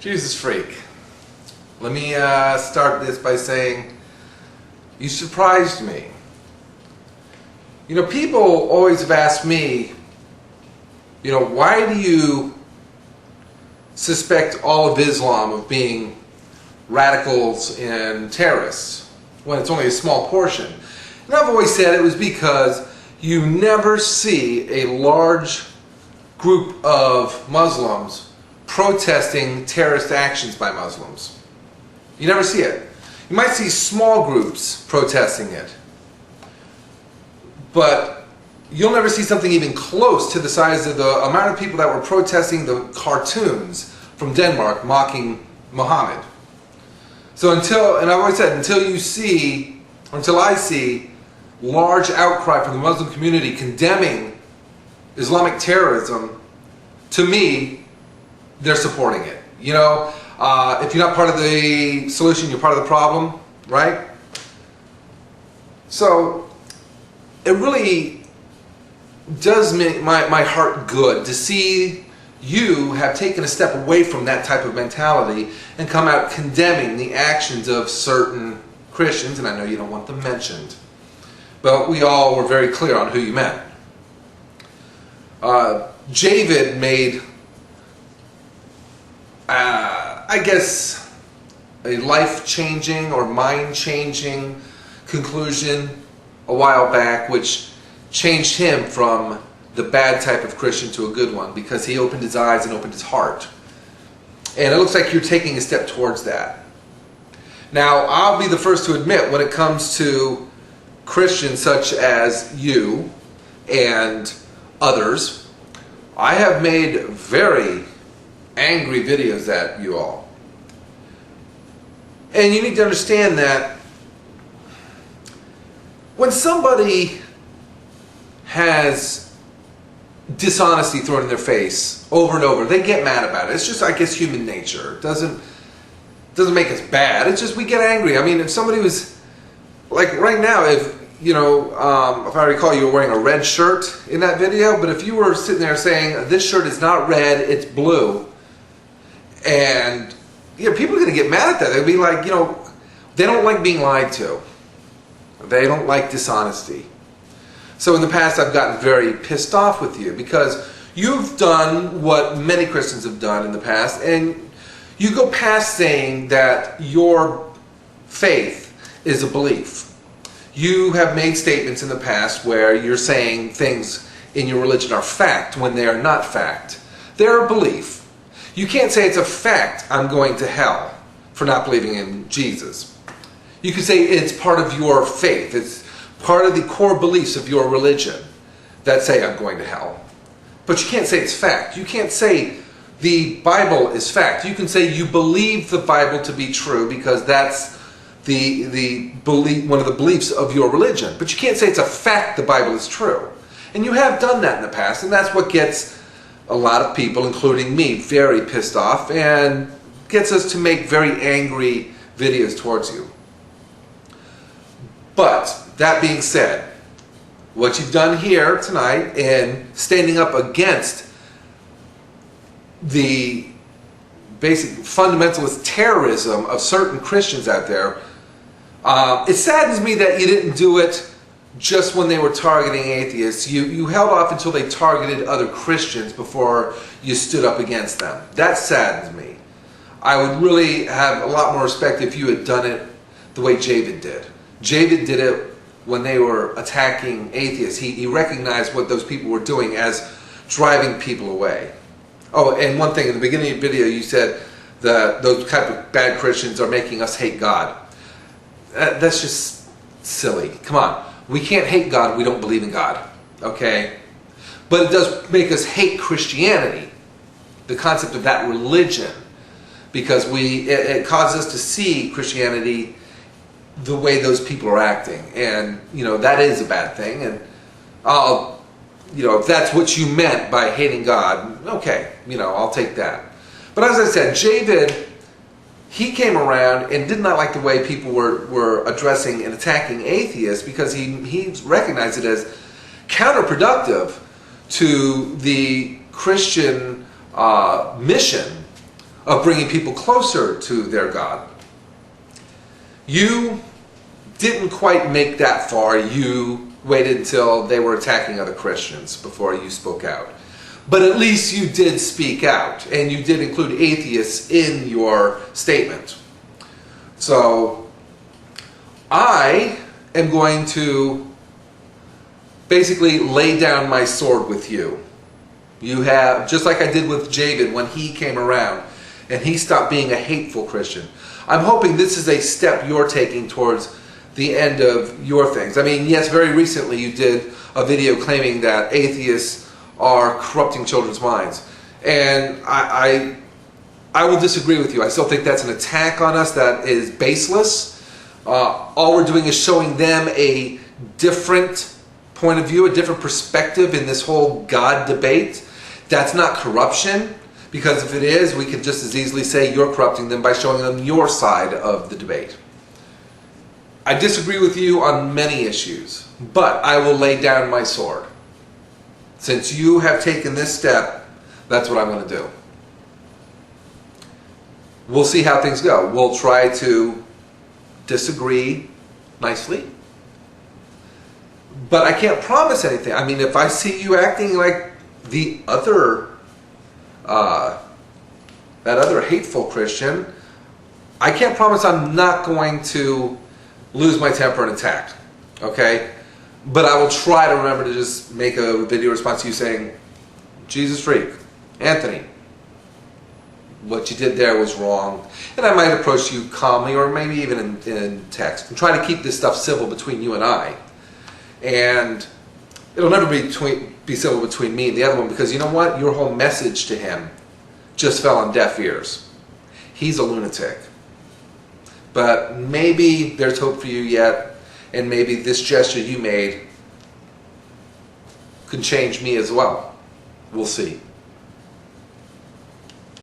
Jesus freak. Let me start this by saying you surprised me. You know, people always have asked me, why do you suspect all of Islam of being radicals and terrorists when it's only a small portion? And I've always said it was because you never see a large group of Muslims protesting terrorist actions by Muslims. You never see it. You might see small groups protesting it, but you'll never see something even close to the size of the amount of people that were protesting the cartoons from Denmark mocking Muhammad. So and I've always said, until I see large outcry from the Muslim community condemning Islamic terrorism, to me, they're supporting it. If you're not part of the solution, you're part of the problem, right? So it really does make my heart good to see you have taken a step away from that type of mentality and come out condemning the actions of certain Christians, and I know you don't want them mentioned, but we all were very clear on who you meant. David made I guess a life-changing or mind-changing conclusion a while back, which changed him from the bad type of Christian to a good one, because he opened his eyes and opened his heart. And it looks like you're taking a step towards that. Now, I'll be the first to admit, when it comes to Christians such as you and others, I have made very angry videos at you all. And you need to understand that when somebody has dishonesty thrown in their face over and over, they get mad about it. It's just, I guess, human nature. It doesn't make us bad. It's just we get angry. I mean, if somebody was, like right now, if I recall, you were wearing a red shirt in that video, but if you were sitting there saying, this shirt is not red, it's blue, and people are going to get mad at that. They'll be like, they don't like being lied to. They don't like dishonesty. So in the past, I've gotten very pissed off with you because you've done what many Christians have done in the past, and you go past saying that your faith is a belief. You have made statements in the past where you're saying things in your religion are fact when they are not fact. They're a belief. You can't say it's a fact I'm going to hell for not believing in Jesus. You can say it's part of your faith. It's part of the core beliefs of your religion that say I'm going to hell. But you can't say it's fact. You can't say the Bible is fact. You can say you believe the Bible to be true because that's the belief, one of the beliefs of your religion. But you can't say it's a fact the Bible is true. And you have done that in the past, and that's what gets a lot of people, including me, very pissed off and gets us to make very angry videos towards you. But that being said, what you've done here tonight in standing up against the basic fundamentalist terrorism of certain Christians out there, it saddens me that you didn't do it just when they were targeting atheists. You held off until they targeted other Christians before you stood up against them. That saddens me. I would really have a lot more respect if you had done it the way David did. David did it when they were attacking atheists. He recognized what those people were doing as driving people away. Oh, and one thing, in the beginning of the video you said that those type of bad Christians are making us hate God. That's just silly. Come on. We can't hate God if we don't believe in God. Okay? But it does make us hate Christianity, the concept of that religion, because it causes us to see Christianity the way those people are acting. And, that is a bad thing. And if that's what you meant by hating God, okay, I'll take that. But as I said, David, he came around and did not like the way people were addressing and attacking atheists, because he recognized it as counterproductive to the Christian mission of bringing people closer to their God. You didn't quite make that far. You waited until they were attacking other Christians before you spoke out. But at least you did speak out, and you did include atheists in your statement. So I am going to basically lay down my sword with you. You have, just like I did with Jabin when he came around and he stopped being a hateful Christian. I'm hoping this is a step you're taking towards the end of your things. I mean, yes, very recently you did a video claiming that atheists are corrupting children's minds. And I will disagree with you. I still think that's an attack on us that is baseless. All we're doing is showing them a different point of view, a different perspective in this whole God debate. That's not corruption, because if it is, we could just as easily say you're corrupting them by showing them your side of the debate. I disagree with you on many issues, but I will lay down my sword. Since you have taken this step, that's what I'm going to do. We'll see how things go. We'll try to disagree nicely. But I can't promise anything. I mean, if I see you acting like the other, that other hateful Christian, I can't promise I'm not going to lose my temper and attack. Okay? But I will try to remember to just make a video response to you saying, Jesus Freak, Anthony, what you did there was wrong. And I might approach you calmly, or maybe even in text, and try to keep this stuff civil between you and I. And it'll never be civil between me and the other one, because you know what? Your whole message to him just fell on deaf ears. He's a lunatic. But maybe there's hope for you yet, and maybe this gesture you made can change me as well. We'll see.